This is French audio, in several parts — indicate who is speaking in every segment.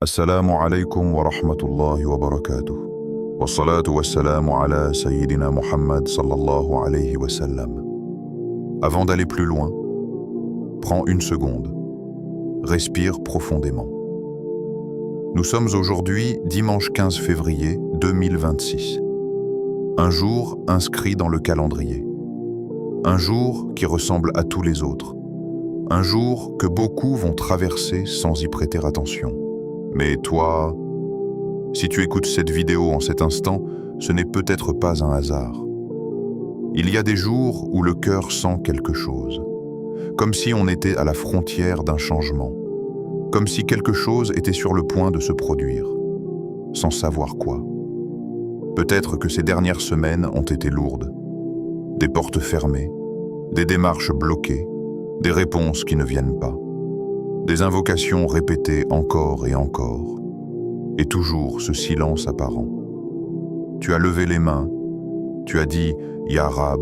Speaker 1: السلام عليكم ورحمة الله وبركاته والصلاة والسلام على سيدنا Muhammad sallallahu alayhi wa sallam. Avant d'aller plus loin, prends une seconde. Respire profondément. Nous sommes aujourd'hui dimanche 15 février 2026. Un jour inscrit dans le calendrier. Un jour qui ressemble à tous les autres. Un jour que beaucoup vont traverser sans y prêter attention. Mais toi, si tu écoutes cette vidéo en cet instant, ce n'est peut-être pas un hasard. Il y a des jours où le cœur sent quelque chose, comme si on était à la frontière d'un changement, comme si quelque chose était sur le point de se produire, sans savoir quoi. Peut-être que ces dernières semaines ont été lourdes. Des portes fermées, des démarches bloquées, des réponses qui ne viennent pas. Des invocations répétées encore et encore, et toujours ce silence apparent. Tu as levé les mains, tu as dit « Ya Rab »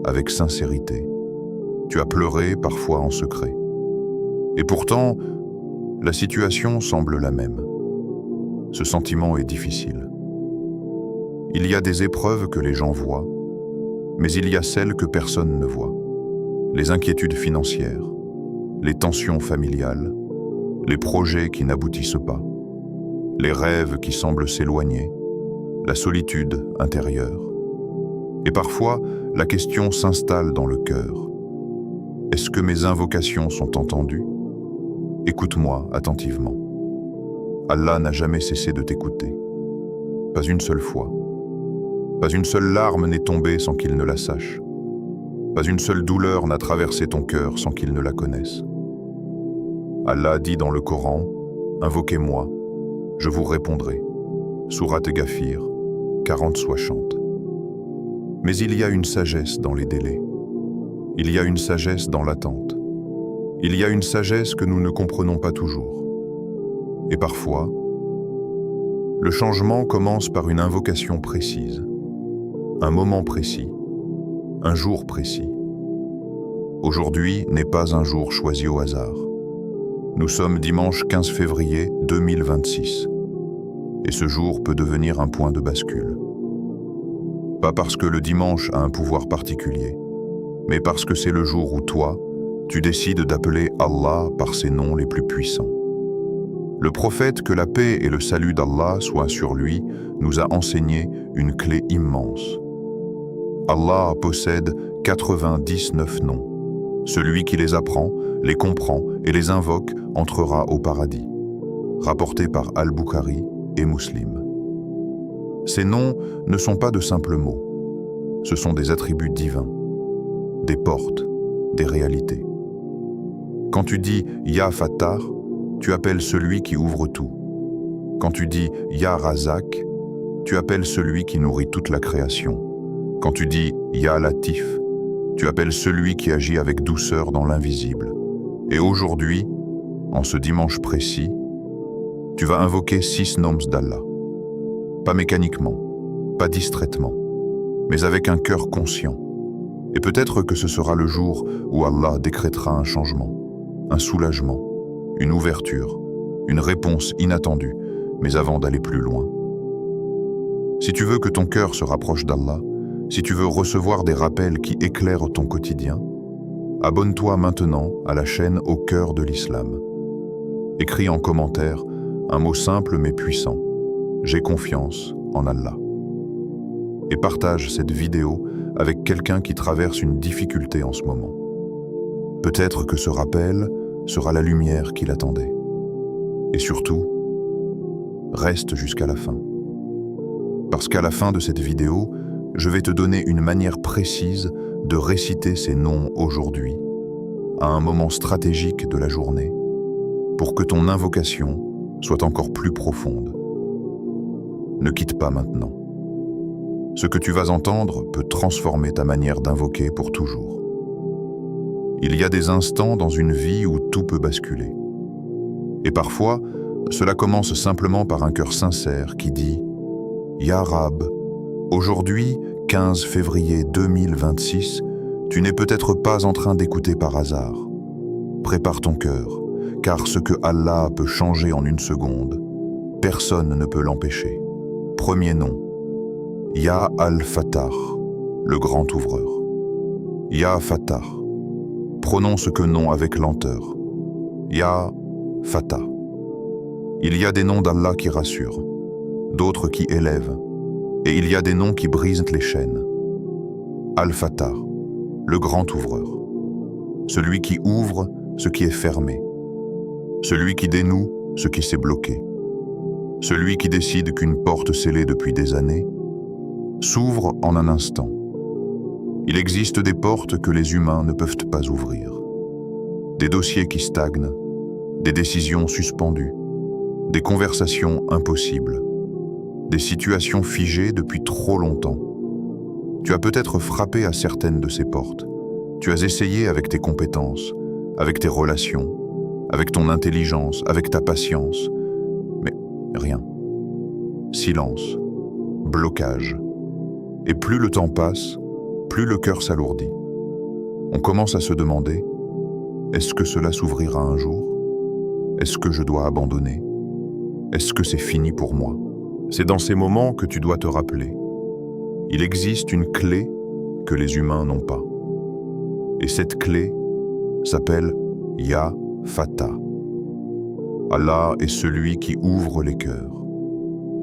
Speaker 1: avec sincérité. Tu as pleuré parfois en secret. Et pourtant, la situation semble la même. Ce sentiment est difficile. Il y a des épreuves que les gens voient, mais il y a celles que personne ne voit. Les inquiétudes financières, les tensions familiales, les projets qui n'aboutissent pas, les rêves qui semblent s'éloigner, la solitude intérieure. Et parfois, la question s'installe dans le cœur. Est-ce que mes invocations sont entendues? Écoute-moi attentivement. Allah n'a jamais cessé de t'écouter. Pas une seule fois. Pas une seule larme n'est tombée sans qu'il ne la sache. Pas une seule douleur n'a traversé ton cœur sans qu'il ne la connaisse. Allah dit dans le Coran, « Invoquez-moi, je vous répondrai. » Sourate Ghafir, 40-60. Mais il y a une sagesse dans les délais. Il y a une sagesse dans l'attente. Il y a une sagesse que nous ne comprenons pas toujours. Et parfois, le changement commence par une invocation précise, un moment précis, un jour précis. Aujourd'hui n'est pas un jour choisi au hasard. Nous sommes dimanche 15 février 2026. Et ce jour peut devenir un point de bascule. Pas parce que le dimanche a un pouvoir particulier, mais parce que c'est le jour où toi, tu décides d'appeler Allah par ses noms les plus puissants. Le prophète, que la paix et le salut d'Allah soient sur lui, nous a enseigné une clé immense. Allah possède 99 noms. Celui qui les apprend, les comprend et les invoque entrera au paradis. Rapporté par Al-Bukhari et Muslim. Ces noms ne sont pas de simples mots. Ce sont des attributs divins, des portes, des réalités. Quand tu dis « Ya Fattar », tu appelles celui qui ouvre tout. Quand tu dis « Ya Razak », tu appelles celui qui nourrit toute la création. Quand tu dis « Ya Latif », tu appelles celui qui agit avec douceur dans l'invisible. Et aujourd'hui, en ce dimanche précis, tu vas invoquer 6 noms d'Allah. Pas mécaniquement, pas distraitement, mais avec un cœur conscient. Et peut-être que ce sera le jour où Allah décrétera un changement, un soulagement, une ouverture, une réponse inattendue, mais avant d'aller plus loin. Si tu veux que ton cœur se rapproche d'Allah, si tu veux recevoir des rappels qui éclairent ton quotidien, abonne-toi maintenant à la chaîne Au cœur de l'Islam. Écris en commentaire un mot simple mais puissant. J'ai confiance en Allah. Et partage cette vidéo avec quelqu'un qui traverse une difficulté en ce moment. Peut-être que ce rappel sera la lumière qu'il attendait. Et surtout, reste jusqu'à la fin. Parce qu'à la fin de cette vidéo, je vais te donner une manière précise de réciter ces noms aujourd'hui, à un moment stratégique de la journée, pour que ton invocation soit encore plus profonde. Ne quitte pas maintenant. Ce que tu vas entendre peut transformer ta manière d'invoquer pour toujours. Il y a des instants dans une vie où tout peut basculer. Et parfois, cela commence simplement par un cœur sincère qui dit « Ya Rab ». Aujourd'hui, 15 février 2026, tu n'es peut-être pas en train d'écouter par hasard. Prépare ton cœur, car ce que Allah peut changer en une seconde Personne ne peut l'empêcher. Premier nom, Ya Al-Fattar, le grand ouvreur. Ya Fattar, prononce que nom avec lenteur. Ya Fatah. Il y a des noms d'Allah qui rassurent, d'autres qui élèvent, et il y a des noms qui brisent les chaînes. Al-Fattar, le grand ouvreur. Celui qui ouvre ce qui est fermé. Celui qui dénoue ce qui s'est bloqué. Celui qui décide qu'une porte scellée depuis des années s'ouvre en un instant. Il existe des portes que les humains ne peuvent pas ouvrir. Des dossiers qui stagnent, des décisions suspendues, des conversations impossibles, des situations figées depuis trop longtemps. Tu as peut-être frappé à certaines de ces portes. Tu as essayé avec tes compétences, avec tes relations, avec ton intelligence, avec ta patience, mais rien. Silence, blocage. Et plus le temps passe, plus le cœur s'alourdit. On commence à se demander, est-ce que cela s'ouvrira un jour? Est-ce que je dois abandonner? Est-ce que c'est fini pour moi? C'est dans ces moments que tu dois te rappeler. Il existe une clé que les humains n'ont pas. Et cette clé s'appelle Ya Fatah. Allah est celui qui ouvre les cœurs.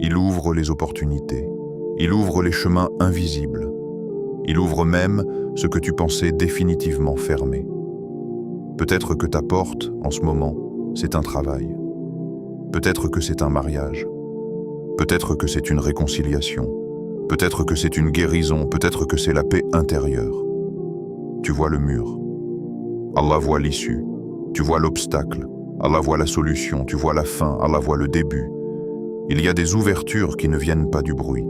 Speaker 1: Il ouvre les opportunités. Il ouvre les chemins invisibles. Il ouvre même ce que tu pensais définitivement fermé. Peut-être que ta porte, en ce moment, c'est un travail. Peut-être que c'est un mariage. Peut-être que c'est une réconciliation. Peut-être que c'est une guérison. Peut-être que c'est la paix intérieure. Tu vois le mur. Allah voit l'issue. Tu vois l'obstacle. Allah voit la solution. Tu vois la fin. Allah voit le début. Il y a des ouvertures qui ne viennent pas du bruit.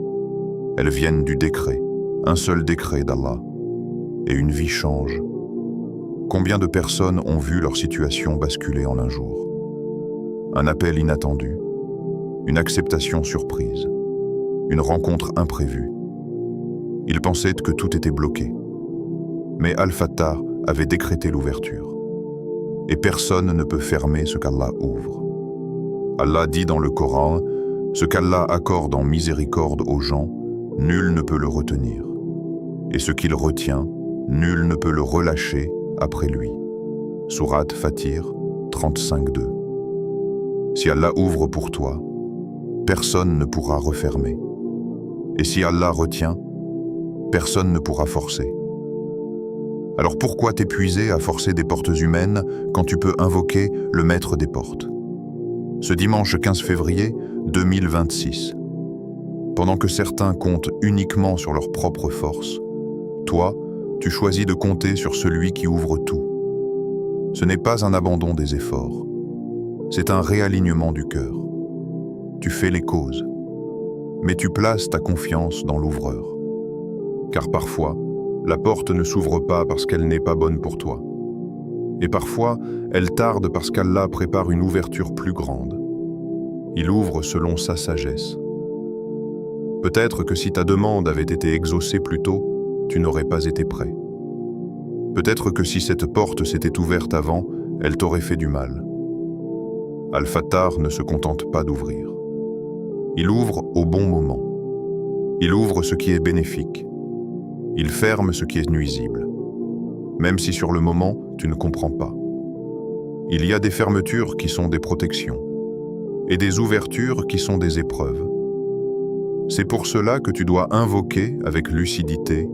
Speaker 1: Elles viennent du décret. Un seul décret d'Allah. Et une vie change. Combien de personnes ont vu leur situation basculer en un jour? Un appel inattendu, une acceptation surprise, une rencontre imprévue. Ils pensaient que tout était bloqué. Mais Al-Fattar avait décrété l'ouverture. Et personne ne peut fermer ce qu'Allah ouvre. Allah dit dans le Coran, ce qu'Allah accorde en miséricorde aux gens, nul ne peut le retenir. Et ce qu'il retient, nul ne peut le relâcher après lui. Sourate Fatir 35:2. Si Allah ouvre pour toi, personne ne pourra refermer. Et si Allah retient, personne ne pourra forcer. Alors pourquoi t'épuiser à forcer des portes humaines quand tu peux invoquer le maître des portes? Ce dimanche 15 février 2026, pendant que certains comptent uniquement sur leur propre force, toi, tu choisis de compter sur celui qui ouvre tout. Ce n'est pas un abandon des efforts, c'est un réalignement du cœur. Tu fais les causes, mais tu places ta confiance dans l'ouvreur. Car parfois, la porte ne s'ouvre pas parce qu'elle n'est pas bonne pour toi. Et parfois, elle tarde parce qu'Allah prépare une ouverture plus grande. Il ouvre selon sa sagesse. Peut-être que si ta demande avait été exaucée plus tôt, tu n'aurais pas été prêt. Peut-être que si cette porte s'était ouverte avant, elle t'aurait fait du mal. Al-Fattar ne se contente pas d'ouvrir. Il ouvre au bon moment. Il ouvre ce qui est bénéfique. Il ferme ce qui est nuisible. Même si sur le moment, tu ne comprends pas. Il y a des fermetures qui sont des protections et des ouvertures qui sont des épreuves. C'est pour cela que tu dois invoquer avec lucidité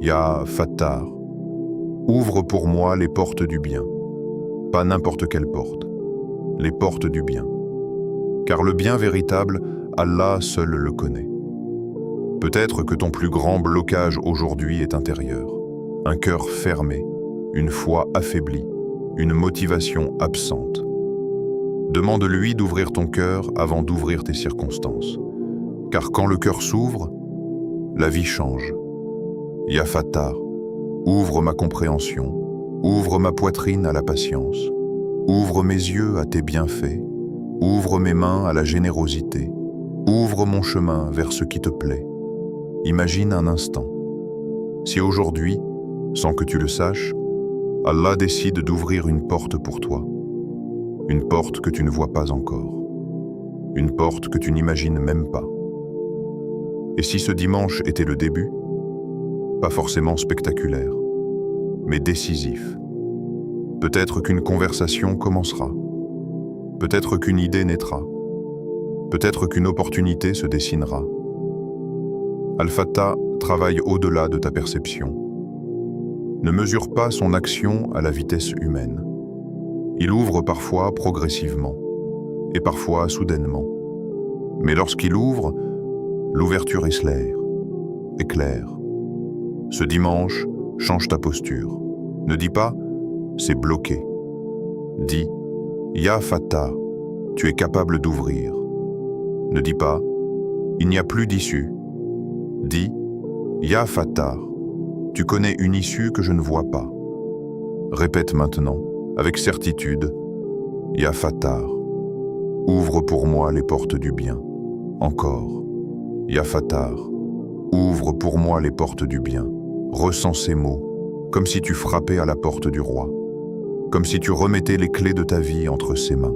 Speaker 1: Ya Fattar, ouvre pour moi les portes du bien. Pas n'importe quelle porte, les portes du bien. Car le bien véritable, Allah seul le connaît. Peut-être que ton plus grand blocage aujourd'hui est intérieur. Un cœur fermé, une foi affaiblie, une motivation absente. Demande-lui d'ouvrir ton cœur avant d'ouvrir tes circonstances. Car quand le cœur s'ouvre, la vie change. Ya Fattar, ouvre ma compréhension, ouvre ma poitrine à la patience, ouvre mes yeux à tes bienfaits, ouvre mes mains à la générosité, ouvre mon chemin vers ce qui te plaît. Imagine un instant. Si aujourd'hui, sans que tu le saches, Allah décide d'ouvrir une porte pour toi, une porte que tu ne vois pas encore, une porte que tu n'imagines même pas. Et si ce dimanche était le début, pas forcément spectaculaire, mais décisif, peut-être qu'une conversation commencera, peut-être qu'une idée naîtra, peut-être qu'une opportunité se dessinera. Al-Fattah travaille au-delà de ta perception. Ne mesure pas son action à la vitesse humaine. Il ouvre parfois progressivement, et parfois soudainement. Mais lorsqu'il ouvre, l'ouverture est claire. Ce dimanche, change ta posture. Ne dis pas « c'est bloqué ». Dis « Ya Fattah, tu es capable d'ouvrir ». Ne dis pas « il n'y a plus d'issue ». Dis « Ya Fattah, tu connais une issue que je ne vois pas ». Répète maintenant, avec certitude « Ya Fattah, ouvre pour moi les portes du bien ». Encore « Ya Fattah, ouvre pour moi les portes du bien ». Ressens ces mots, comme si tu frappais à la porte du roi, comme si tu remettais les clés de ta vie entre ses mains.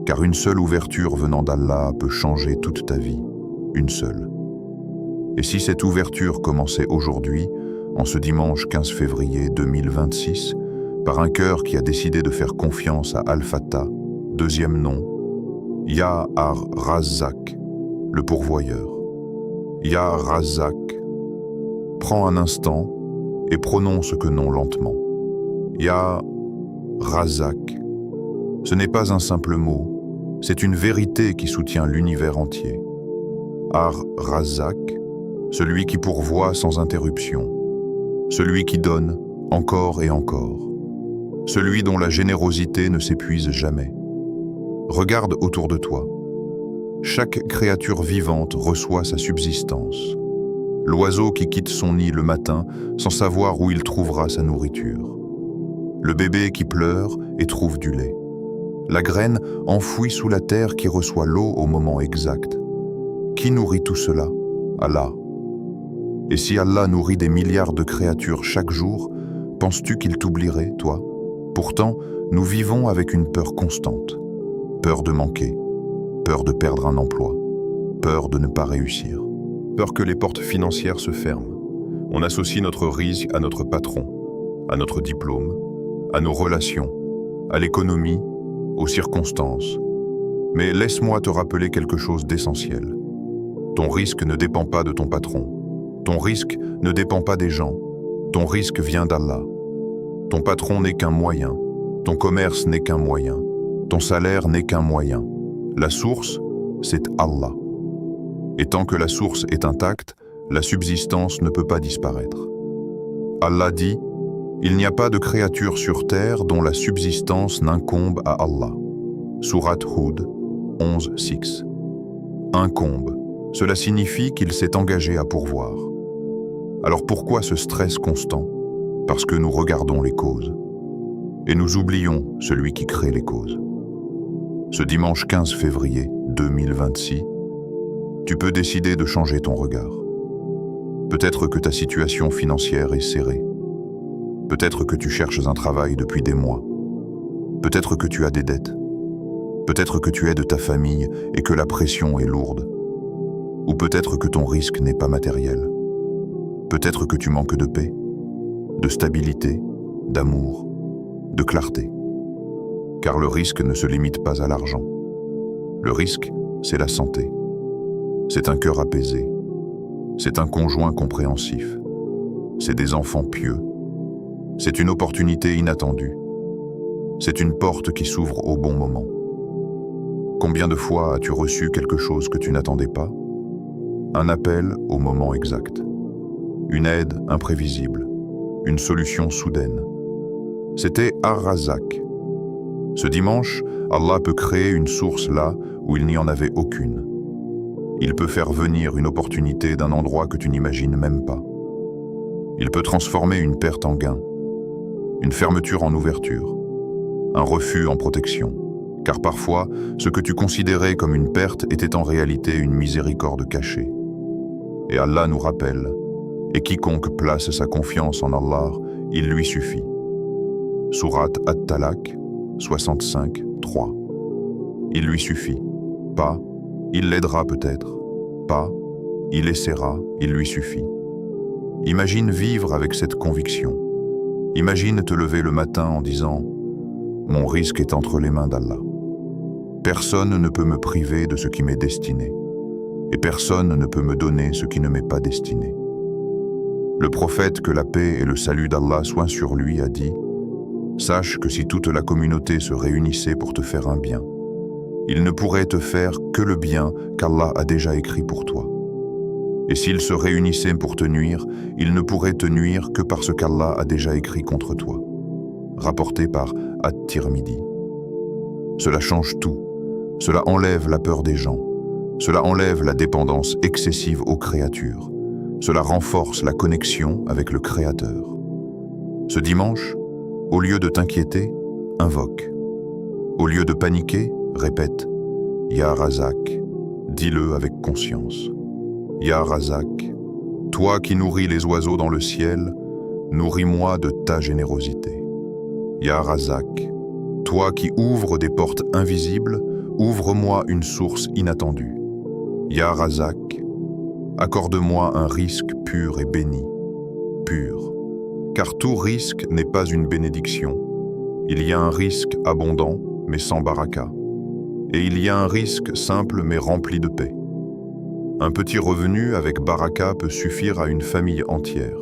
Speaker 1: Car une seule ouverture venant d'Allah peut changer toute ta vie, une seule. Et si cette ouverture commençait aujourd'hui, en ce dimanche 15 février 2026, par un cœur qui a décidé de faire confiance à Al-Fattah, deuxième nom, Ya Ar-Razzaq, le pourvoyeur. Ya Razzaq. Prends un instant et prononce ce nom lentement. Ya Razzaq. Ce n'est pas un simple mot, c'est une vérité qui soutient l'univers entier. Ar-Razzaq, celui qui pourvoit sans interruption, celui qui donne encore et encore, celui dont la générosité ne s'épuise jamais. Regarde autour de toi. Chaque créature vivante reçoit sa subsistance. L'oiseau qui quitte son nid le matin sans savoir où il trouvera sa nourriture. Le bébé qui pleure et trouve du lait. La graine enfouie sous la terre qui reçoit l'eau au moment exact. Qui nourrit tout cela? Allah. Et si Allah nourrit des milliards de créatures chaque jour, penses-tu qu'il t'oublierait, toi? Pourtant, nous vivons avec une peur constante. Peur de manquer, peur de perdre un emploi, peur de ne pas réussir. Peur que les portes financières se ferment. On associe notre risque à notre patron, à notre diplôme, à nos relations, à l'économie, aux circonstances. Mais laisse-moi te rappeler quelque chose d'essentiel. Ton risque ne dépend pas de ton patron. Ton risque ne dépend pas des gens. Ton risque vient d'Allah. Ton patron n'est qu'un moyen. Ton commerce n'est qu'un moyen. Ton salaire n'est qu'un moyen. La source, c'est Allah. Et tant que la source est intacte, la subsistance ne peut pas disparaître. Allah dit « Il n'y a pas de créature sur terre dont la subsistance n'incombe à Allah ». Surat Hud 11:6. Incombe, cela signifie qu'il s'est engagé à pourvoir. Alors pourquoi ce stress constant? Parce que nous regardons les causes. Et nous oublions celui qui crée les causes. Ce dimanche 15 février 2026, tu peux décider de changer ton regard. Peut-être que ta situation financière est serrée. Peut-être que tu cherches un travail depuis des mois. Peut-être que tu as des dettes. Peut-être que tu aides ta famille et que la pression est lourde. Ou peut-être que ton risque n'est pas matériel. Peut-être que tu manques de paix, de stabilité, d'amour, de clarté. Car le risque ne se limite pas à l'argent. Le risque, c'est la santé. C'est un cœur apaisé. C'est un conjoint compréhensif. C'est des enfants pieux. C'est une opportunité inattendue. C'est une porte qui s'ouvre au bon moment. Combien de fois as-tu reçu quelque chose que tu n'attendais pas? Un appel au moment exact. Une aide imprévisible. Une solution soudaine. C'était Ar-Razzaq. Ce dimanche, Allah peut créer une source là où il n'y en avait aucune. Il peut faire venir une opportunité d'un endroit que tu n'imagines même pas. Il peut transformer une perte en gain, une fermeture en ouverture, un refus en protection. Car parfois, ce que tu considérais comme une perte était en réalité une miséricorde cachée. Et Allah nous rappelle, et quiconque place sa confiance en Allah, il lui suffit. Surat At-Talaq 65:3. Il lui suffit. Pas « il l'aidera peut-être ». Pas « il essaiera, il lui suffit ». Imagine vivre avec cette conviction. Imagine te lever le matin en disant « Mon risque est entre les mains d'Allah. Personne ne peut me priver de ce qui m'est destiné, et personne ne peut me donner ce qui ne m'est pas destiné. » Le prophète, que la paix et le salut d'Allah soient sur lui, a dit « Sache que si toute la communauté se réunissait pour te faire un bien, il ne pourrait te faire que le bien qu'Allah a déjà écrit pour toi. Et s'ils se réunissaient pour te nuire, ils ne pourraient te nuire que parce qu'Allah a déjà écrit contre toi. » Rapporté par At-Tirmidhi. Cela change tout. Cela enlève la peur des gens. Cela enlève la dépendance excessive aux créatures. Cela renforce la connexion avec le Créateur. Ce dimanche, au lieu de t'inquiéter, invoque. Au lieu de paniquer, répète « Ya Razak », dis-le avec conscience. « Ya Razak, toi qui nourris les oiseaux dans le ciel, nourris-moi de ta générosité. Ya Razak, toi qui ouvres des portes invisibles, ouvre-moi une source inattendue. Ya Razak, accorde-moi un risque pur et béni. Pur. Car tout risque n'est pas une bénédiction. Il y a un risque abondant, mais sans baraka. Et il y a un risque simple, mais rempli de paix. Un petit revenu avec baraka peut suffire à une famille entière.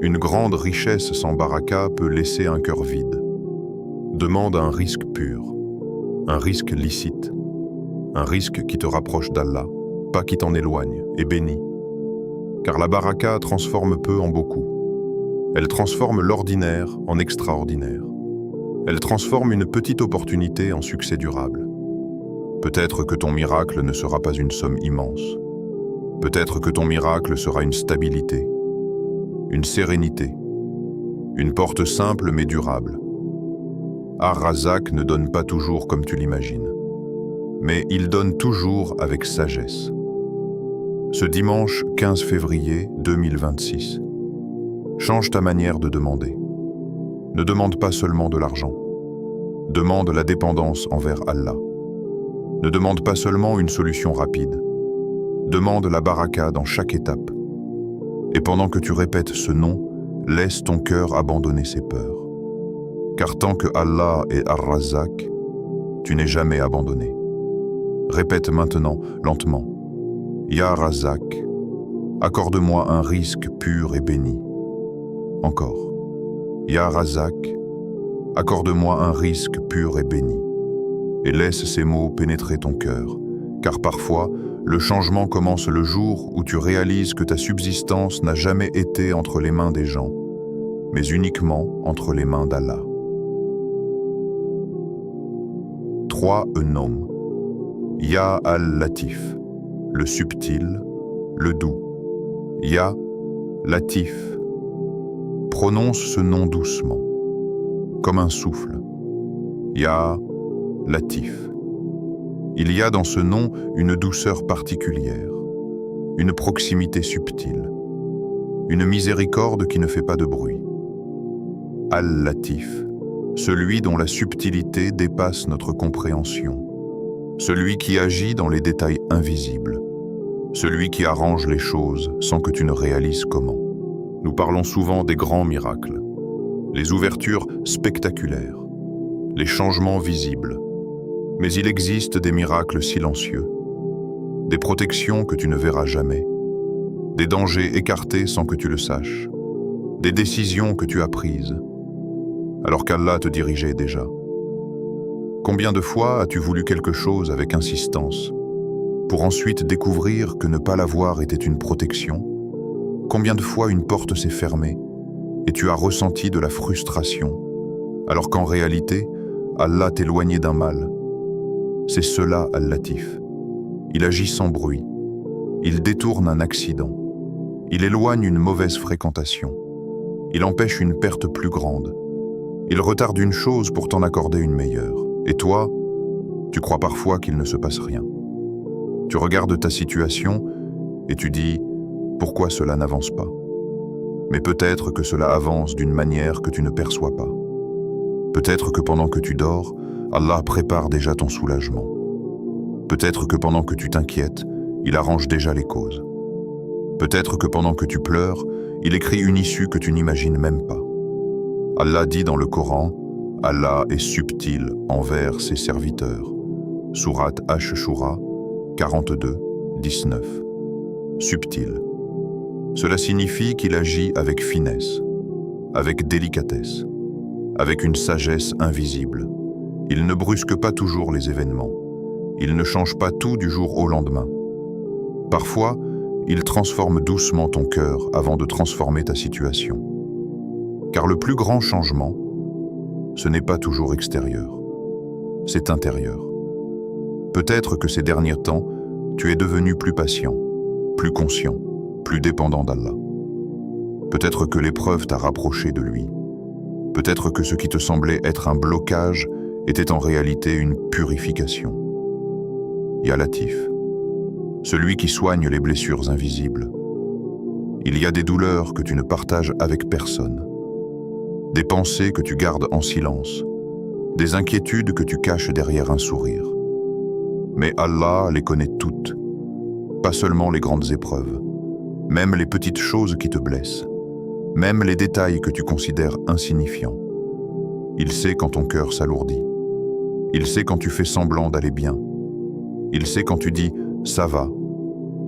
Speaker 1: Une grande richesse sans baraka peut laisser un cœur vide. Demande un risque pur, un risque licite, un risque qui te rapproche d'Allah, pas qui t'en éloigne, et béni. Car la baraka transforme peu en beaucoup. Elle transforme l'ordinaire en extraordinaire. Elle transforme une petite opportunité en succès durable. Peut-être que ton miracle ne sera pas une somme immense. Peut-être que ton miracle sera une stabilité, une sérénité, une porte simple mais durable. Ar-Razak ne donne pas toujours comme tu l'imagines, mais il donne toujours avec sagesse. Ce dimanche 15 février 2026, change ta manière de demander. Ne demande pas seulement de l'argent. Demande la dépendance envers Allah. Ne demande pas seulement une solution rapide. Demande la baraka dans chaque étape. Et pendant que tu répètes ce nom, laisse ton cœur abandonner ses peurs. Car tant que Allah est Ar-Razak, tu n'es jamais abandonné. Répète maintenant, lentement. Ya Razak, accorde-moi un risque pur et béni. Encore. Ya Razak, accorde-moi un risque pur et béni. Et laisse ces mots pénétrer ton cœur, car parfois, le changement commence le jour où tu réalises que ta subsistance n'a jamais été entre les mains des gens, mais uniquement entre les mains d'Allah. 3 noms. Ya al-Latif, le subtil, le doux. Ya Latif. Prononce ce nom doucement, comme un souffle. Ya Latif. Il y a dans ce nom une douceur particulière, une proximité subtile, une miséricorde qui ne fait pas de bruit. Al-Latif, celui dont la subtilité dépasse notre compréhension, celui qui agit dans les détails invisibles, celui qui arrange les choses sans que tu ne réalises comment. Nous parlons souvent des grands miracles, les ouvertures spectaculaires, les changements visibles. Mais il existe des miracles silencieux, des protections que tu ne verras jamais, des dangers écartés sans que tu le saches, des décisions que tu as prises, alors qu'Allah te dirigeait déjà. Combien de fois as-tu voulu quelque chose avec insistance, pour ensuite découvrir que ne pas l'avoir était une protection? Combien de fois une porte s'est fermée et tu as ressenti de la frustration, alors qu'en réalité, Allah t'éloignait d'un mal? C'est cela Al-Latif. Il agit sans bruit. Il détourne un accident. Il éloigne une mauvaise fréquentation. Il empêche une perte plus grande. Il retarde une chose pour t'en accorder une meilleure. Et toi, tu crois parfois qu'il ne se passe rien. Tu regardes ta situation et tu dis « Pourquoi cela n'avance pas ?» Mais peut-être que cela avance d'une manière que tu ne perçois pas. Peut-être que pendant que tu dors, Allah prépare déjà ton soulagement. Peut-être que pendant que tu t'inquiètes, il arrange déjà les causes. Peut-être que pendant que tu pleures, il écrit une issue que tu n'imagines même pas. Allah dit dans le Coran, Allah est subtil envers ses serviteurs. Sourate Ash-Shura 42, 19. Subtil. Cela signifie qu'il agit avec finesse, avec délicatesse, avec une sagesse invisible. Il ne brusque pas toujours les événements. Il ne change pas tout du jour au lendemain. Parfois, il transforme doucement ton cœur avant de transformer ta situation. Car le plus grand changement, ce n'est pas toujours extérieur, c'est intérieur. Peut-être que ces derniers temps, tu es devenu plus patient, plus conscient, plus dépendant d'Allah. Peut-être que l'épreuve t'a rapproché de lui. Peut-être que ce qui te semblait être un blocage était en réalité une purification. Ya Latif, celui qui soigne les blessures invisibles. Il y a des douleurs que tu ne partages avec personne, des pensées que tu gardes en silence, des inquiétudes que tu caches derrière un sourire. Mais Allah les connaît toutes, pas seulement les grandes épreuves, même les petites choses qui te blessent, même les détails que tu considères insignifiants. Il sait quand ton cœur s'alourdit. Il sait quand tu fais semblant d'aller bien. Il sait quand tu dis « ça va »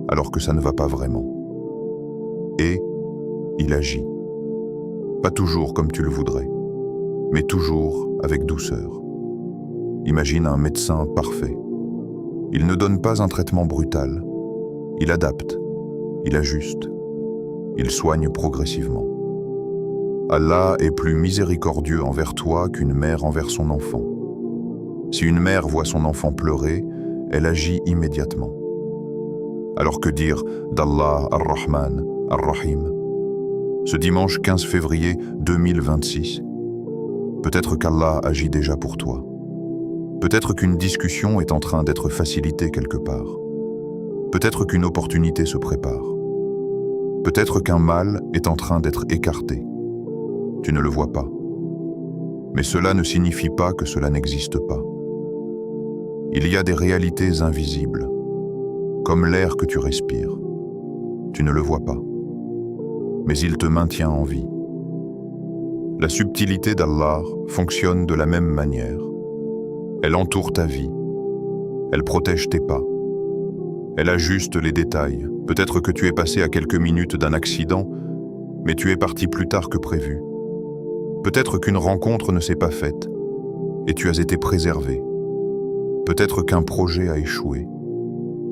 Speaker 1: alors que ça ne va pas vraiment. Et il agit. Pas toujours comme tu le voudrais, mais toujours avec douceur. Imagine un médecin parfait. Il ne donne pas un traitement brutal. Il adapte, il ajuste, il soigne progressivement. Allah est plus miséricordieux envers toi qu'une mère envers son enfant. Si une mère voit son enfant pleurer, elle agit immédiatement. Alors que dire d'Allah Ar-Rahman, Ar-Rahim? Ce dimanche 15 février 2026, peut-être qu'Allah agit déjà pour toi. Peut-être qu'une discussion est en train d'être facilitée quelque part. Peut-être qu'une opportunité se prépare. Peut-être qu'un mal est en train d'être écarté. Tu ne le vois pas. Mais cela ne signifie pas que cela n'existe pas. Il y a des réalités invisibles, comme l'air que tu respires. Tu ne le vois pas, mais il te maintient en vie. La subtilité d'Allah fonctionne de la même manière. Elle entoure ta vie. Elle protège tes pas. Elle ajuste les détails. Peut-être que tu es passé à quelques minutes d'un accident, mais tu es parti plus tard que prévu. Peut-être qu'une rencontre ne s'est pas faite, et tu as été préservé. Peut-être qu'un projet a échoué,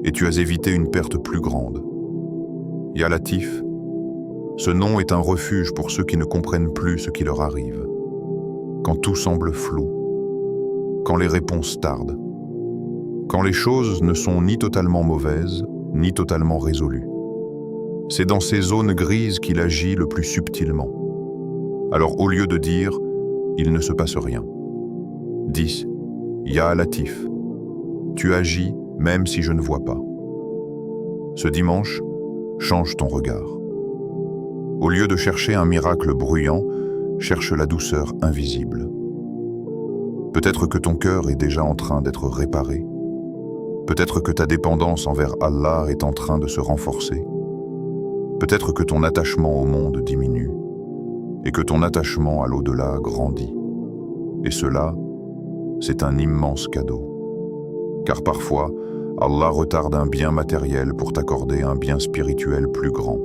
Speaker 1: et tu as évité une perte plus grande. Ya Latif, ce nom est un refuge pour ceux qui ne comprennent plus ce qui leur arrive. Quand tout semble flou, quand les réponses tardent, quand les choses ne sont ni totalement mauvaises, ni totalement résolues. C'est dans ces zones grises qu'il agit le plus subtilement. Alors au lieu de dire « il ne se passe rien », dis « Ya Latif, tu agis même si je ne vois pas ». Ce dimanche, change ton regard. Au lieu de chercher un miracle bruyant, cherche la douceur invisible. Peut-être que ton cœur est déjà en train d'être réparé. Peut-être que ta dépendance envers Allah est en train de se renforcer. Peut-être que ton attachement au monde diminue et que ton attachement à l'au-delà grandit. Et cela, c'est un immense cadeau. Car parfois, Allah retarde un bien matériel pour t'accorder un bien spirituel plus grand.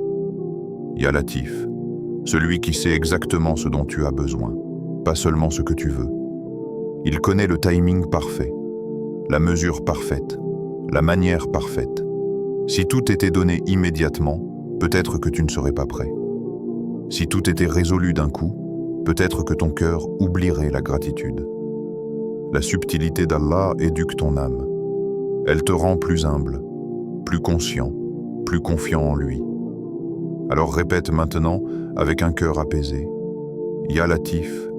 Speaker 1: Ya Latif, celui qui sait exactement ce dont tu as besoin, pas seulement ce que tu veux. Il connaît le timing parfait, la mesure parfaite, la manière parfaite. Si tout était donné immédiatement, peut-être que tu ne serais pas prêt. Si tout était résolu d'un coup, peut-être que ton cœur oublierait la gratitude. La subtilité d'Allah éduque ton âme. Elle te rend plus humble, plus conscient, plus confiant en lui. Alors répète maintenant avec un cœur apaisé. Ya Latif,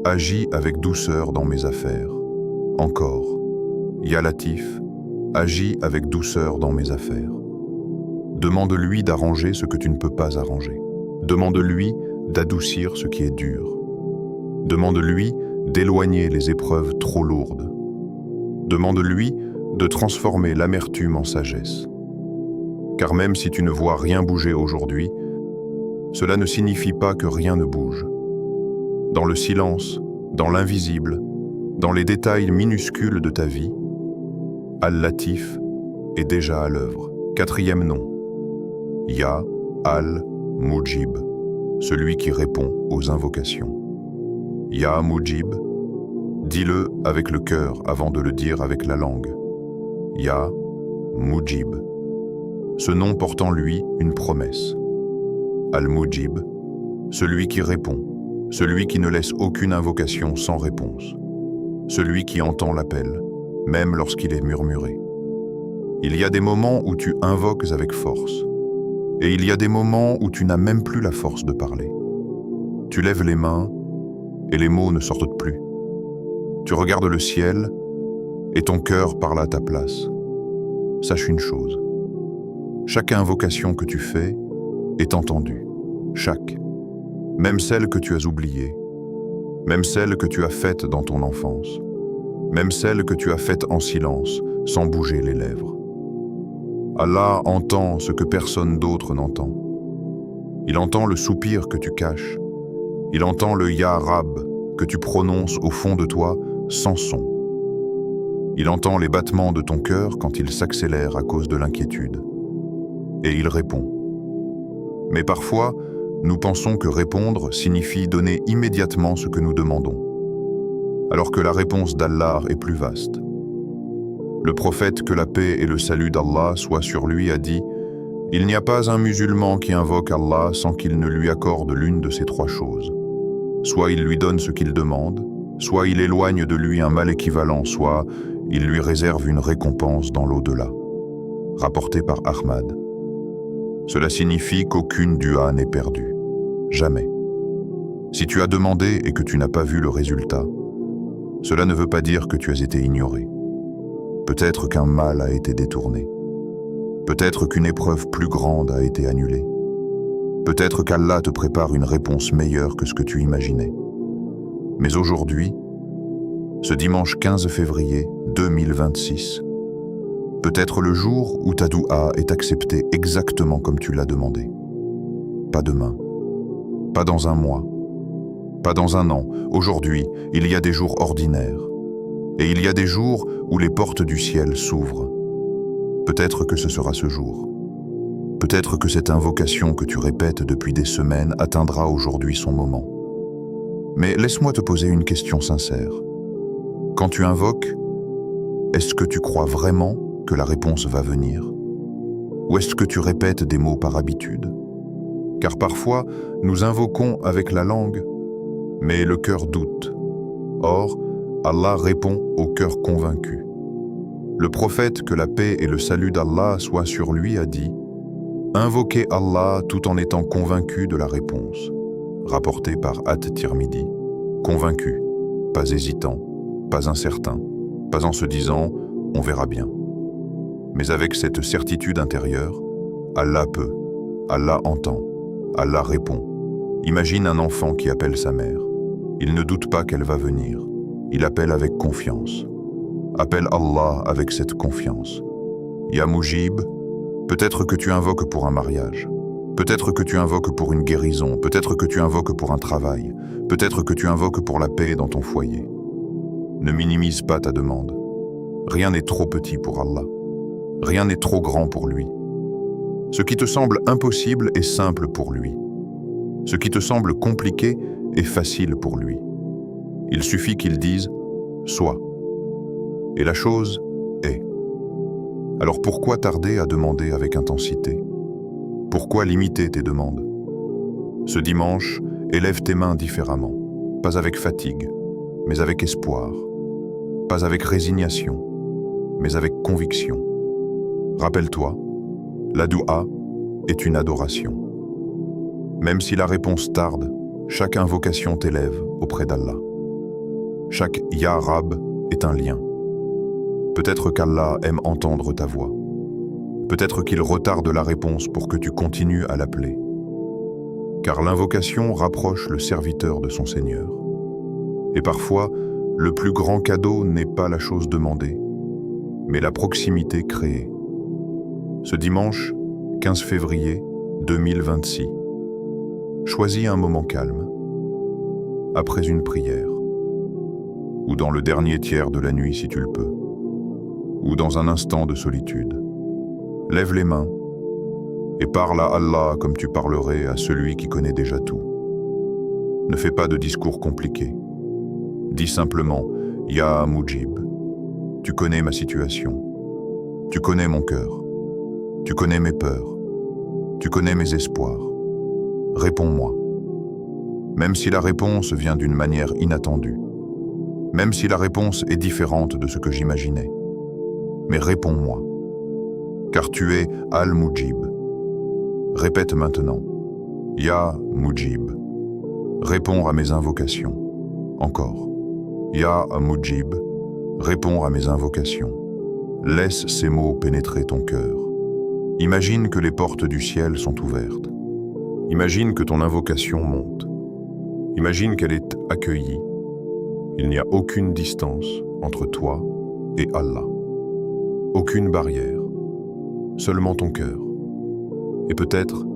Speaker 1: agis avec douceur dans mes affaires. Encore. Ya Latif, agis avec douceur dans mes affaires. Demande-lui d'arranger ce que tu ne peux pas arranger. Demande-lui d'adoucir ce qui est dur. Demande-lui d'éloigner les épreuves trop lourdes. Demande-lui de transformer l'amertume en sagesse. Car même si tu ne vois rien bouger aujourd'hui, cela ne signifie pas que rien ne bouge. Dans le silence, dans l'invisible, dans les détails minuscules de ta vie, Al-Latif est déjà à l'œuvre. 4e nom. Ya Al-Mujib, celui qui répond aux invocations. Ya Mujib, dis-le avec le cœur avant de le dire avec la langue. Ya Mujib. Ce nom porte en lui une promesse. Al-Mujib, celui qui répond, celui qui ne laisse aucune invocation sans réponse, celui qui entend l'appel, même lorsqu'il est murmuré. Il y a des moments où tu invoques avec force, et il y a des moments où tu n'as même plus la force de parler. Tu lèves les mains, et les mots ne sortent plus. Tu regardes le ciel, et ton cœur parle à ta place. Sache une chose, chaque invocation que tu fais est entendue, chaque, même celle que tu as oubliée, même celle que tu as faite dans ton enfance, même celle que tu as faite en silence, sans bouger les lèvres. Allah entend ce que personne d'autre n'entend. Il entend le soupir que tu caches, il entend le Ya Rab que tu prononces au fond de toi sans son. Il entend les battements de ton cœur quand ils s'accélèrent à cause de l'inquiétude. Et il répond. Mais parfois, nous pensons que répondre signifie donner immédiatement ce que nous demandons, alors que la réponse d'Allah est plus vaste. Le prophète, que la paix et le salut d'Allah soient sur lui, a dit « Il n'y a pas un musulman qui invoque Allah sans qu'il ne lui accorde l'une de ces 3 choses. Soit il lui donne ce qu'il demande, soit il éloigne de lui un mal équivalent, soit il lui réserve une récompense dans l'au-delà. » Rapporté par Ahmad. Cela signifie qu'aucune dua n'est perdue. Jamais. Si tu as demandé et que tu n'as pas vu le résultat, cela ne veut pas dire que tu as été ignoré. Peut-être qu'un mal a été détourné. Peut-être qu'une épreuve plus grande a été annulée. Peut-être qu'Allah te prépare une réponse meilleure que ce que tu imaginais. Mais aujourd'hui, ce dimanche 15 février 2026, peut être le jour où ta doua est acceptée exactement comme tu l'as demandé. Pas demain, pas dans un mois, pas dans un an. Aujourd'hui, il y a des jours ordinaires. Et il y a des jours où les portes du ciel s'ouvrent. Peut-être que ce sera ce jour. Peut-être que cette invocation que tu répètes depuis des semaines atteindra aujourd'hui son moment. Mais laisse-moi te poser une question sincère. Quand tu invoques, est-ce que tu crois vraiment que la réponse va venir? Ou est-ce que tu répètes des mots par habitude? Car parfois, nous invoquons avec la langue, mais le cœur doute. Or, Allah répond au cœur convaincu. Le prophète, que la paix et le salut d'Allah soient sur lui, a dit « Invoquez Allah tout en étant convaincu de la réponse » rapporté par At-Tirmidhi. Convaincu, pas hésitant, pas incertain, pas en se disant « on verra bien ». Mais avec cette certitude intérieure, Allah peut, Allah entend, Allah répond. Imagine un enfant qui appelle sa mère. Il ne doute pas qu'elle va venir. Il appelle avec confiance. Appelle Allah avec cette confiance. Ya Mujib, peut-être que tu invoques pour un mariage. Peut-être que tu invoques pour une guérison. Peut-être que tu invoques pour un travail. Peut-être que tu invoques pour la paix dans ton foyer. Ne minimise pas ta demande. Rien n'est trop petit pour Allah. Rien n'est trop grand pour lui. Ce qui te semble impossible est simple pour lui. Ce qui te semble compliqué est facile pour lui. Il suffit qu'il dise « soit ». Et la chose est. Alors pourquoi tarder à demander avec intensité? Pourquoi limiter tes demandes? Ce dimanche, élève tes mains différemment, pas avec fatigue, mais avec espoir, pas avec résignation, mais avec conviction. Rappelle-toi, la doua est une adoration. Même si la réponse tarde, chaque invocation t'élève auprès d'Allah. Chaque Ya Rab est un lien. Peut-être qu'Allah aime entendre ta voix. Peut-être qu'il retarde la réponse pour que tu continues à l'appeler. Car l'invocation rapproche le serviteur de son Seigneur. Et parfois, le plus grand cadeau n'est pas la chose demandée, mais la proximité créée. Ce dimanche, 15 février 2026, choisis un moment calme, après une prière, ou dans le dernier tiers de la nuit si tu le peux, ou dans un instant de solitude. Lève les mains et parle à Allah comme tu parlerais à celui qui connaît déjà tout. Ne fais pas de discours compliqués. Dis simplement « Ya Mujib ». Tu connais ma situation. Tu connais mon cœur. Tu connais mes peurs. Tu connais mes espoirs. Réponds-moi. Même si la réponse vient d'une manière inattendue. Même si la réponse est différente de ce que j'imaginais. Mais réponds-moi. Car tu es Al-Mujib. Répète maintenant. Ya Mujib. Réponds à mes invocations. Encore. Ya Mujib. Réponds à mes invocations. Laisse ces mots pénétrer ton cœur. Imagine que les portes du ciel sont ouvertes. Imagine que ton invocation monte. Imagine qu'elle est accueillie. Il n'y a aucune distance entre toi et Allah. Aucune barrière. Seulement ton cœur. Et peut-être,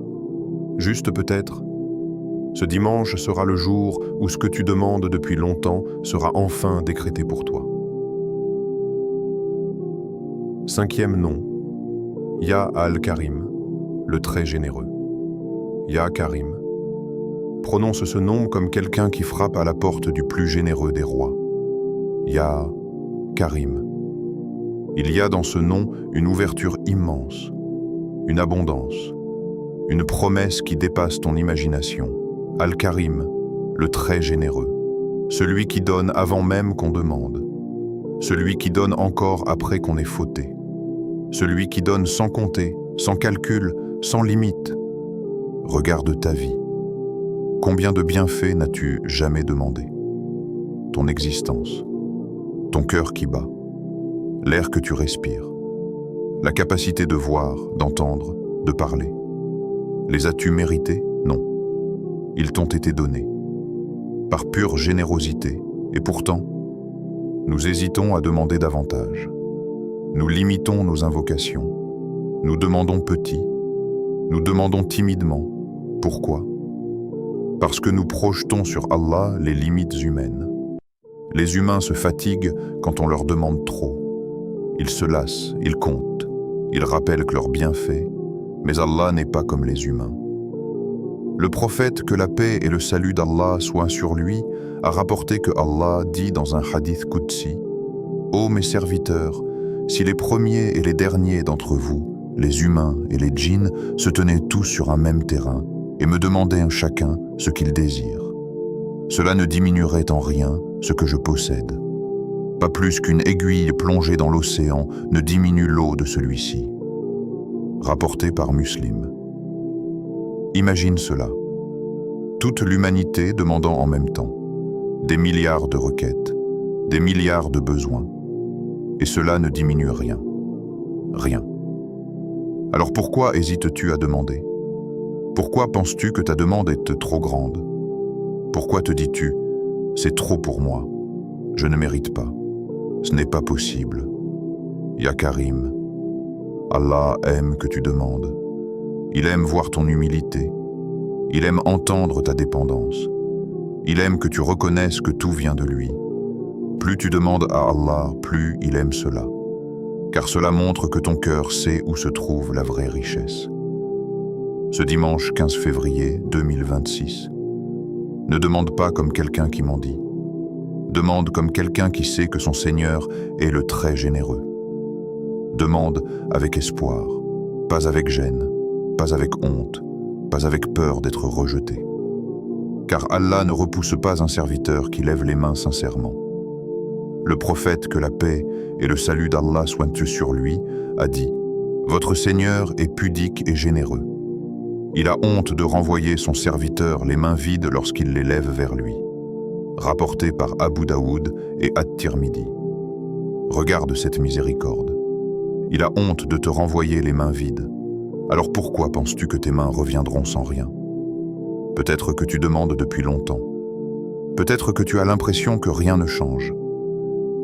Speaker 1: juste peut-être, ce dimanche sera le jour où ce que tu demandes depuis longtemps sera enfin décrété pour toi. 5e nom, Ya Al-Karim, le très généreux. Ya Karim. Prononce ce nom comme quelqu'un qui frappe à la porte du plus généreux des rois. Ya Karim. Il y a dans ce nom une ouverture immense, une abondance, une promesse qui dépasse ton imagination. Al-Karim, le très généreux, celui qui donne avant même qu'on demande, celui qui donne encore après qu'on ait fauté, celui qui donne sans compter, sans calcul, sans limite. Regarde ta vie. Combien de bienfaits n'as-tu jamais demandé? Ton existence, ton cœur qui bat, l'air que tu respires, la capacité de voir, d'entendre, de parler. Les as-tu mérités? Non. Ils t'ont été donnés, par pure générosité, et pourtant, nous hésitons à demander davantage. Nous limitons nos invocations, nous demandons petit, nous demandons timidement. Pourquoi? Parce que nous projetons sur Allah les limites humaines. Les humains se fatiguent quand on leur demande trop. Ils se lassent, ils comptent, ils rappellent que leurs bienfaits, mais Allah n'est pas comme les humains. Le prophète, que la paix et le salut d'Allah soient sur lui, a rapporté que Allah dit dans un hadith Qudsi: « Ô mes serviteurs, si les premiers et les derniers d'entre vous, les humains et les djinns, se tenaient tous sur un même terrain et me demandaient un chacun ce qu'ils désirent, cela ne diminuerait en rien ce que je possède. Pas plus qu'une aiguille plongée dans l'océan ne diminue l'eau de celui-ci. » Rapporté par Muslim. Imagine cela. Toute l'humanité demandant en même temps des milliards de requêtes, des milliards de besoins, et cela ne diminue rien. Rien. Alors pourquoi hésites-tu à demander? Pourquoi penses-tu que ta demande est trop grande? Pourquoi te dis-tu « c'est trop pour moi, je ne mérite pas, ce n'est pas possible ». Ya Karim, Allah aime que tu demandes. Il aime voir ton humilité. Il aime entendre ta dépendance. Il aime que tu reconnaisses que tout vient de lui. Plus tu demandes à Allah, plus il aime cela. Car cela montre que ton cœur sait où se trouve la vraie richesse. Ce dimanche 15 février 2026, ne demande pas comme quelqu'un qui mendie. Demande comme quelqu'un qui sait que son Seigneur est le très généreux. Demande avec espoir, pas avec gêne, pas avec honte, pas avec peur d'être rejeté. Car Allah ne repousse pas un serviteur qui lève les mains sincèrement. Le prophète, que la paix et le salut d'Allah soient sur lui, a dit « Votre Seigneur est pudique et généreux. Il a honte de renvoyer son serviteur les mains vides lorsqu'il les lève vers lui. » Rapporté par Abu Daoud et At-Tirmidhi. Regarde cette miséricorde. Il a honte de te renvoyer les mains vides. Alors pourquoi penses-tu que tes mains reviendront sans rien? Peut-être que tu demandes depuis longtemps. Peut-être que tu as l'impression que rien ne change.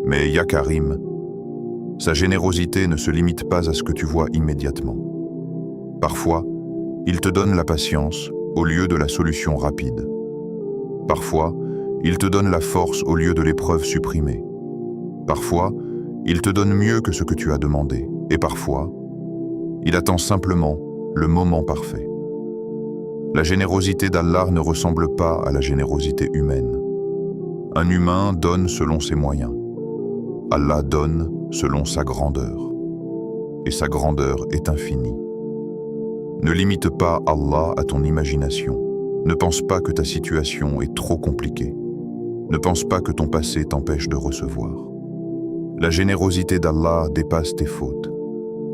Speaker 1: Mais Ya Karim, Sa générosité ne se limite pas à ce que tu vois immédiatement. Parfois, il te donne la patience au lieu de la solution rapide. Parfois, il te donne la force au lieu de l'épreuve supprimée. Parfois, il te donne mieux que ce que tu as demandé. Et parfois, il attend simplement le moment parfait. La générosité d'Allah ne ressemble pas à la générosité humaine. Un humain donne selon ses moyens. Allah donne selon sa grandeur. Et sa grandeur est infinie. Ne limite pas Allah à ton imagination. Ne pense pas que ta situation est trop compliquée. Ne pense pas que ton passé t'empêche de recevoir. La générosité d'Allah dépasse tes fautes.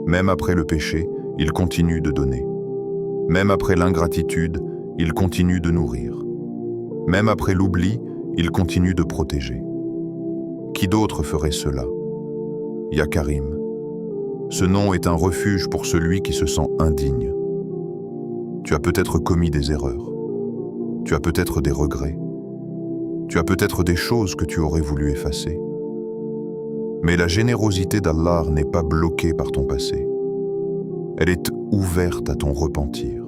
Speaker 1: Même après le péché, il continue de donner. Même après l'ingratitude, il continue de nourrir. Même après l'oubli, il continue de protéger. Qui d'autre ferait cela? Ya Karim. Ce nom est un refuge pour celui qui se sent indigne. Tu as peut-être commis des erreurs. Tu as peut-être des regrets. Tu as peut-être des choses que tu aurais voulu effacer. Mais la générosité d'Allah n'est pas bloquée par ton passé. Elle est ouverte à ton repentir.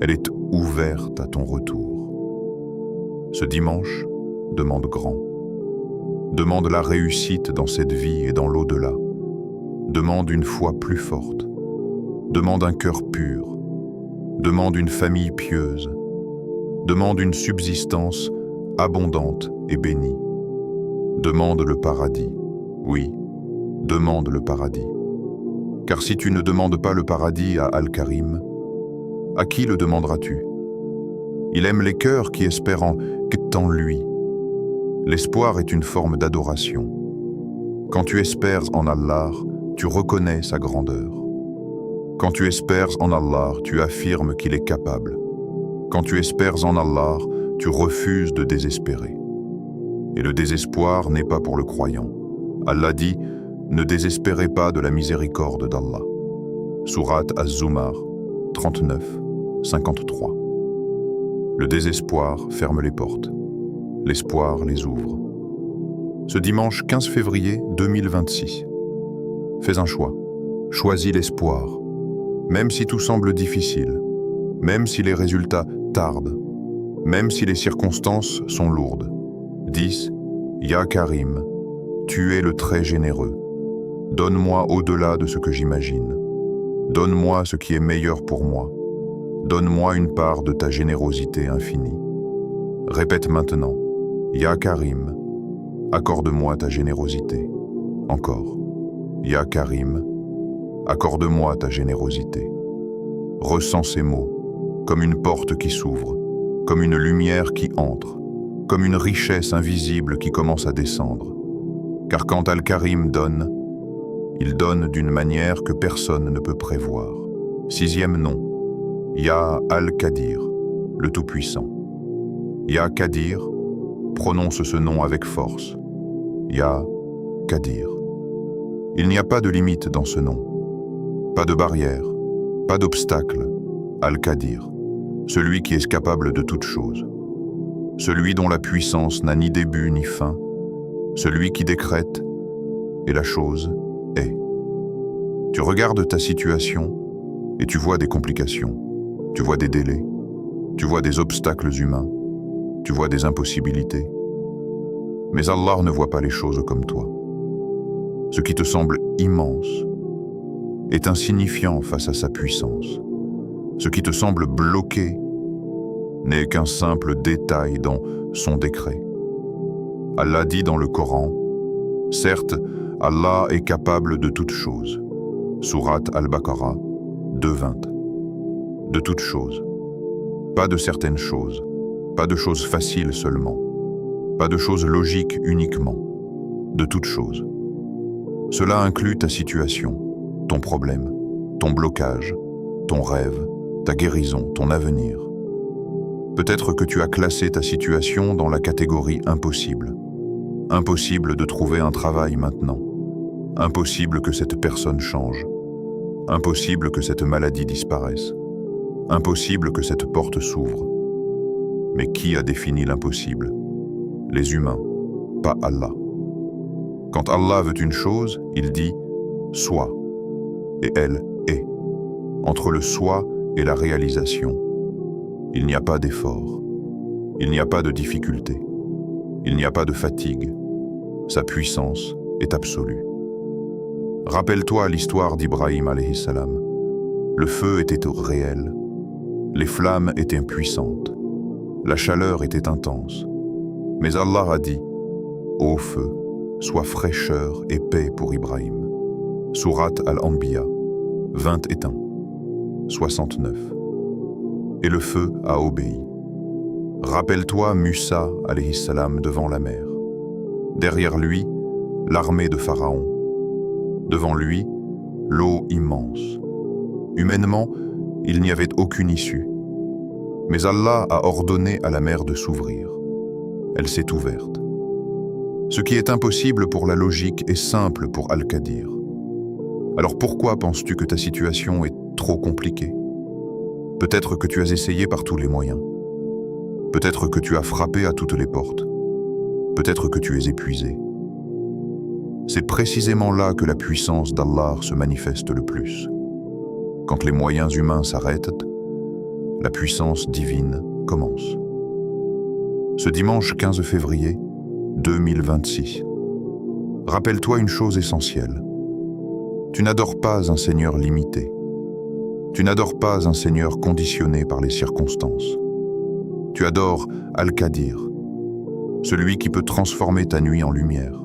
Speaker 1: Elle est ouverte à ton retour. Ce dimanche, demande grand. Demande la réussite dans cette vie et dans l'au-delà. Demande une foi plus forte. Demande un cœur pur. Demande une famille pieuse. Demande une subsistance abondante et bénie. Demande le paradis. Oui, demande le paradis. Car si tu ne demandes pas le paradis à Al-Karim, à qui le demanderas-tu? Il aime les cœurs qui espèrent en lui. L'espoir est une forme d'adoration. Quand tu espères en Allah, tu reconnais sa grandeur. Quand tu espères en Allah, tu affirmes qu'il est capable. Quand tu espères en Allah, tu refuses de désespérer. Et le désespoir n'est pas pour le croyant. Allah dit, ne désespérez pas de la miséricorde d'Allah. Sourate Az-Zumar, 39, 53. Le désespoir ferme les portes. L'espoir les ouvre. Ce dimanche 15 février 2026. Fais un choix. Choisis l'espoir. Même si tout semble difficile, même si les résultats tardent, même si les circonstances sont lourdes. 10. Ya Karim, tu es le très généreux. Donne-moi au-delà de ce que j'imagine. Donne-moi ce qui est meilleur pour moi. Donne-moi une part de ta générosité infinie. Répète maintenant. Ya Karim, accorde-moi ta générosité. Encore. Ya Karim, accorde-moi ta générosité. Ressens ces mots, comme une porte qui s'ouvre, comme une lumière qui entre, comme une richesse invisible qui commence à descendre. Car quand Al-Karim donne, il donne d'une manière que personne ne peut prévoir. 6e nom, Ya Al-Qadir, le Tout-Puissant. Ya Qadir, prononce ce nom avec force. Ya Qadir. Il n'y a pas de limite dans ce nom. Pas de barrière, pas d'obstacle. Al-Qadir, celui qui est capable de toutes choses. Celui dont la puissance n'a ni début ni fin. Celui qui décrète, et la chose est. Tu regardes ta situation et tu vois des complications. Tu vois des délais. Tu vois des obstacles humains. Tu vois des impossibilités. Mais Allah ne voit pas les choses comme toi. Ce qui te semble immense est insignifiant face à sa puissance. Ce qui te semble bloqué n'est qu'un simple détail dans son décret. Allah dit dans le Coran, « Certes, Allah est capable de toutes choses. » Sourate Al-Baqarah 2:20. De toutes choses. Pas de certaines choses. Pas de choses faciles seulement. Pas de choses logiques uniquement. De toutes choses. Cela inclut ta situation, ton problème, ton blocage, ton rêve, ta guérison, ton avenir. Peut-être que tu as classé ta situation dans la catégorie impossible. Impossible de trouver un travail maintenant. Impossible que cette personne change. Impossible que cette maladie disparaisse. Impossible que cette porte s'ouvre. Mais qui a défini l'impossible? Les humains, pas Allah. Quand Allah veut une chose, il dit « soit » et elle est. Entre le « soit » et la réalisation, il n'y a pas d'effort, il n'y a pas de difficulté, il n'y a pas de fatigue. Sa puissance est absolue. Rappelle-toi l'histoire d'Ibrahim alayhi salam. Le feu était réel, les flammes étaient puissantes, la chaleur était intense. Mais Allah a dit « Ô feu, sois fraîcheur et paix pour Ibrahim » Surat Al-Anbiya 21, 69. Et le feu a obéi. Rappelle-toi Musa alayhi salam devant la mer. Derrière lui, l'armée de Pharaon. Devant lui, l'eau immense. Humainement, il n'y avait aucune issue. Mais Allah a ordonné à la mer de s'ouvrir. Elle s'est ouverte. Ce qui est impossible pour la logique est simple pour Al-Qadir. Alors pourquoi penses-tu que ta situation est trop compliquée? Peut-être que tu as essayé par tous les moyens. Peut-être que tu as frappé à toutes les portes. Peut-être que tu es épuisé. C'est précisément là que la puissance d'Allah se manifeste le plus. Quand les moyens humains s'arrêtent, la puissance divine commence. Ce dimanche 15 février 2026, rappelle-toi une chose essentielle. Tu n'adores pas un Seigneur limité. Tu n'adores pas un Seigneur conditionné par les circonstances. Tu adores Al-Qadir, celui qui peut transformer ta nuit en lumière,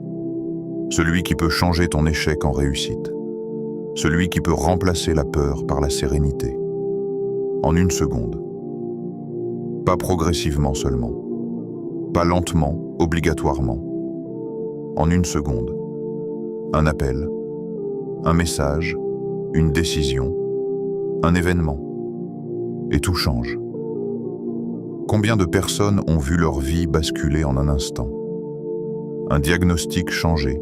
Speaker 1: celui qui peut changer ton échec en réussite, celui qui peut remplacer la peur par la sérénité. En une seconde. Pas progressivement seulement, pas lentement, obligatoirement. En une seconde. Un appel, un message, une décision, un événement. Et tout change. Combien de personnes ont vu leur vie basculer en un instant? Un diagnostic changé,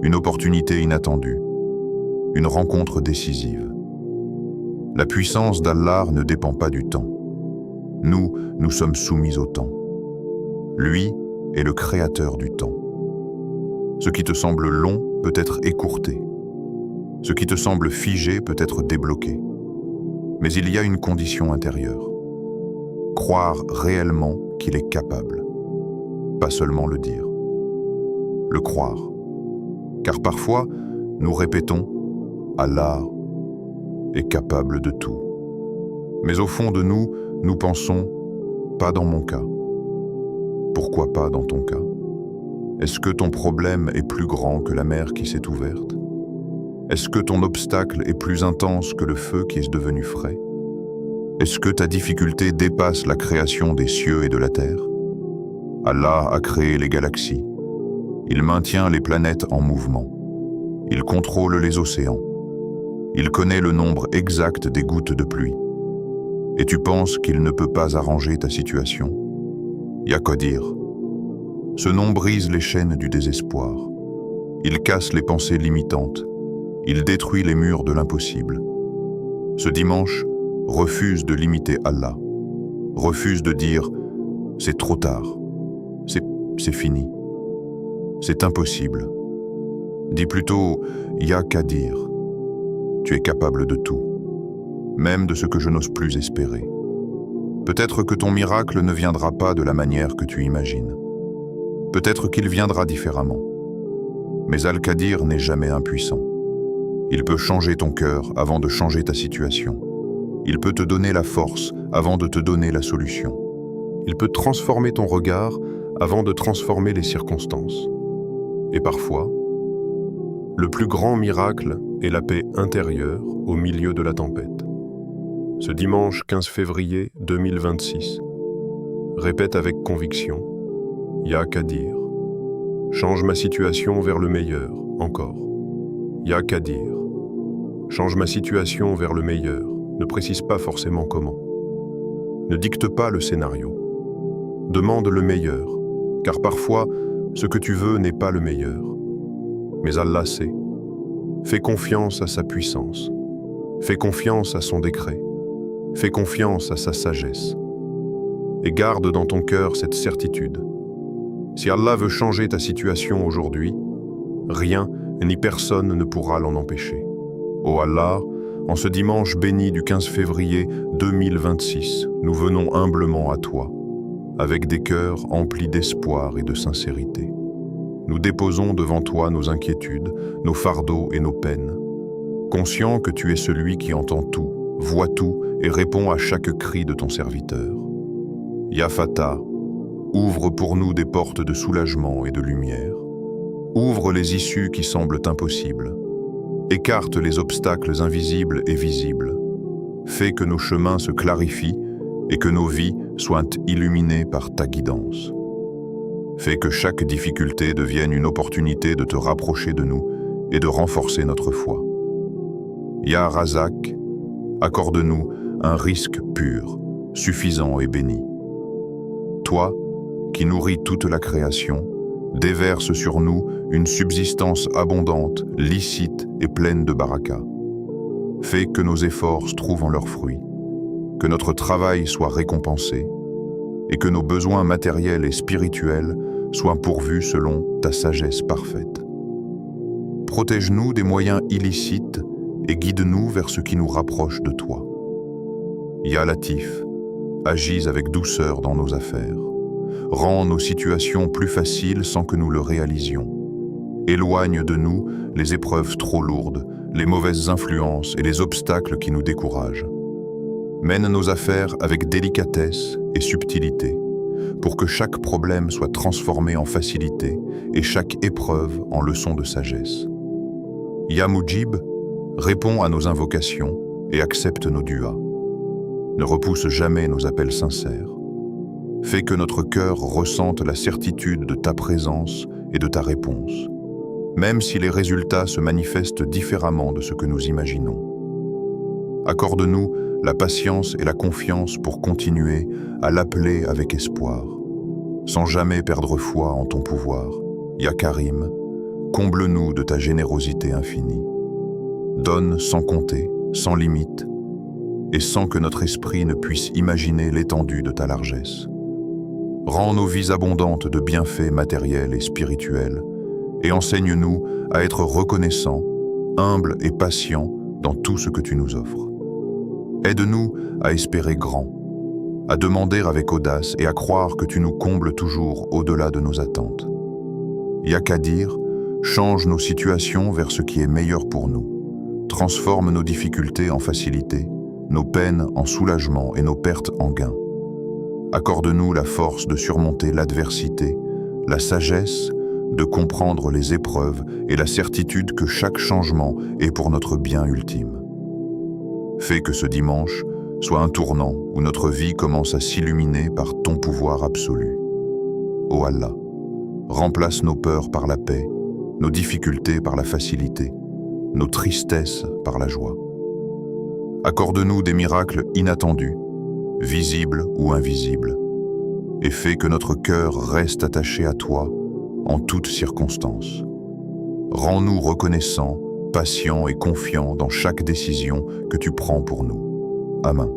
Speaker 1: une opportunité inattendue, une rencontre décisive. La puissance d'Allah ne dépend pas du temps. Nous sommes soumis au temps. Lui est le créateur du temps. Ce qui te semble long peut être écourté. Ce qui te semble figé peut être débloqué. Mais il y a une condition intérieure. Croire réellement qu'il est capable. Pas seulement le dire. Le croire. Car parfois, nous répétons « Allah est capable de tout ». Mais au fond de nous, nous pensons « pas dans mon cas ». Pourquoi pas dans ton cas? Est-ce que ton problème est plus grand que la mer qui s'est ouverte? Est-ce que ton obstacle est plus intense que le feu qui est devenu frais? Est-ce que ta difficulté dépasse la création des cieux et de la terre? Allah a créé les galaxies. Il maintient les planètes en mouvement. Il contrôle les océans. Il connaît le nombre exact des gouttes de pluie. Et tu penses qu'il ne peut pas arranger ta situation? Y a qu'à dire. Ce nom brise les chaînes du désespoir. Il casse les pensées limitantes. Il détruit les murs de l'impossible. Ce dimanche, refuse de limiter Allah. Refuse de dire « c'est trop tard, c'est fini, c'est impossible ». Dis plutôt « y a qu'à dire ». Tu es capable de tout, même de ce que je n'ose plus espérer. Peut-être que ton miracle ne viendra pas de la manière que tu imagines. Peut-être qu'il viendra différemment. Mais Al-Qadir n'est jamais impuissant. Il peut changer ton cœur avant de changer ta situation. Il peut te donner la force avant de te donner la solution. Il peut transformer ton regard avant de transformer les circonstances. Et parfois, le plus grand miracle est la paix intérieure au milieu de la tempête. Ce dimanche 15 février 2026, répète avec conviction, y a qu'à dire. Change ma situation vers le meilleur, encore. Y a qu'à dire. Change ma situation vers le meilleur, ne précise pas forcément comment. Ne dicte pas le scénario. Demande le meilleur, car parfois, ce que tu veux n'est pas le meilleur. Mais Allah sait. Fais confiance à sa puissance. Fais confiance à son décret. Fais confiance à sa sagesse. Et garde dans ton cœur cette certitude. Si Allah veut changer ta situation aujourd'hui, Rien ni personne ne pourra l'en empêcher. Ô Allah, en ce dimanche béni du 15 février 2026, nous venons humblement à toi, avec des cœurs emplis d'espoir et de sincérité. Nous déposons devant toi nos inquiétudes, nos fardeaux et nos peines, conscients que tu es celui qui entend tout, voit tout et répond à chaque cri de ton serviteur. Ya Fatah, ouvre pour nous des portes de soulagement et de lumière. Ouvre les issues qui semblent impossibles. Écarte les obstacles invisibles et visibles. Fais que nos chemins se clarifient et que nos vies soient illuminées par ta guidance. Fais que chaque difficulté devienne une opportunité de te rapprocher de nous et de renforcer notre foi. Ya Razak, accorde-nous un risque pur, suffisant et béni. Toi, qui nourris toute la création, déverse sur nous une subsistance abondante, licite et pleine de baraka. Fais que nos efforts trouvent leurs fruits, que notre travail soit récompensé et que nos besoins matériels et spirituels soient pourvus selon ta sagesse parfaite. Protège-nous des moyens illicites et guide-nous vers ce qui nous rapproche de toi. Ya Latif, agis avec douceur dans nos affaires. Rends nos situations plus faciles sans que nous le réalisions. Éloigne de nous les épreuves trop lourdes, les mauvaises influences et les obstacles qui nous découragent. Mène nos affaires avec délicatesse et subtilité, pour que chaque problème soit transformé en facilité et chaque épreuve en leçon de sagesse. Ya Mujib, réponds à nos invocations et accepte nos duas. Ne repousse jamais nos appels sincères. Fais que notre cœur ressente la certitude de ta présence et de ta réponse, même si les résultats se manifestent différemment de ce que nous imaginons. Accorde-nous la patience et la confiance pour continuer à l'appeler avec espoir, sans jamais perdre foi en ton pouvoir. Ya Karim, comble-nous de ta générosité infinie. Donne sans compter, sans limite, et sans que notre esprit ne puisse imaginer l'étendue de ta largesse. Rends nos vies abondantes de bienfaits matériels et spirituels, et enseigne-nous à être reconnaissants, humbles et patients dans tout ce que tu nous offres. Aide-nous à espérer grand, à demander avec audace et à croire que tu nous combles toujours au-delà de nos attentes. Ya Qadir, change nos situations vers ce qui est meilleur pour nous. Transforme nos difficultés en facilité, nos peines en soulagement et nos pertes en gain. Accorde-nous la force de surmonter l'adversité, la sagesse de comprendre les épreuves et la certitude que chaque changement est pour notre bien ultime. Fais que ce dimanche soit un tournant où notre vie commence à s'illuminer par ton pouvoir absolu. Ô Allah, remplace nos peurs par la paix, nos difficultés par la facilité, nos tristesses par la joie. Accorde-nous des miracles inattendus, visibles ou invisibles, et fais que notre cœur reste attaché à toi en toutes circonstances. Rends-nous reconnaissants, patients et confiants dans chaque décision que tu prends pour nous. Amen.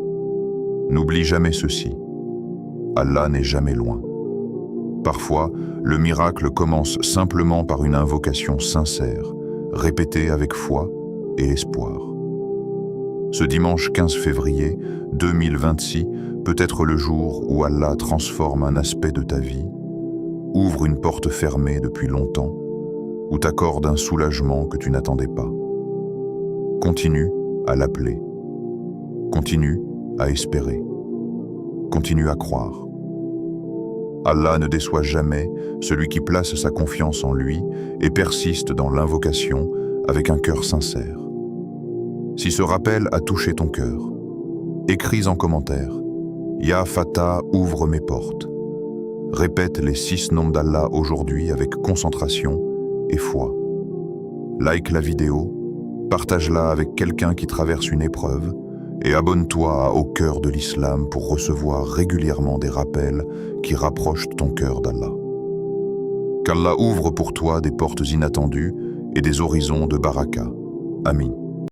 Speaker 1: N'oublie jamais ceci. Allah n'est jamais loin. Parfois, le miracle commence simplement par une invocation sincère, répétée avec foi et espoir. Ce dimanche 15 février 2026 peut être le jour où Allah transforme un aspect de ta vie, ouvre une porte fermée depuis longtemps, ou t'accorde un soulagement que tu n'attendais pas. Continue à l'appeler. Continue à espérer. Continue à croire. Allah ne déçoit jamais celui qui place sa confiance en lui et persiste dans l'invocation avec un cœur sincère. Si ce rappel a touché ton cœur, écris en commentaire « Ya Fatah, ouvre mes portes ». Répète les 6 noms d'Allah aujourd'hui avec concentration et foi. Like la vidéo, partage-la avec quelqu'un qui traverse une épreuve et abonne-toi à Au cœur de l'Islam pour recevoir régulièrement des rappels qui rapprochent ton cœur d'Allah. Qu'Allah ouvre pour toi des portes inattendues et des horizons de baraka. Amin.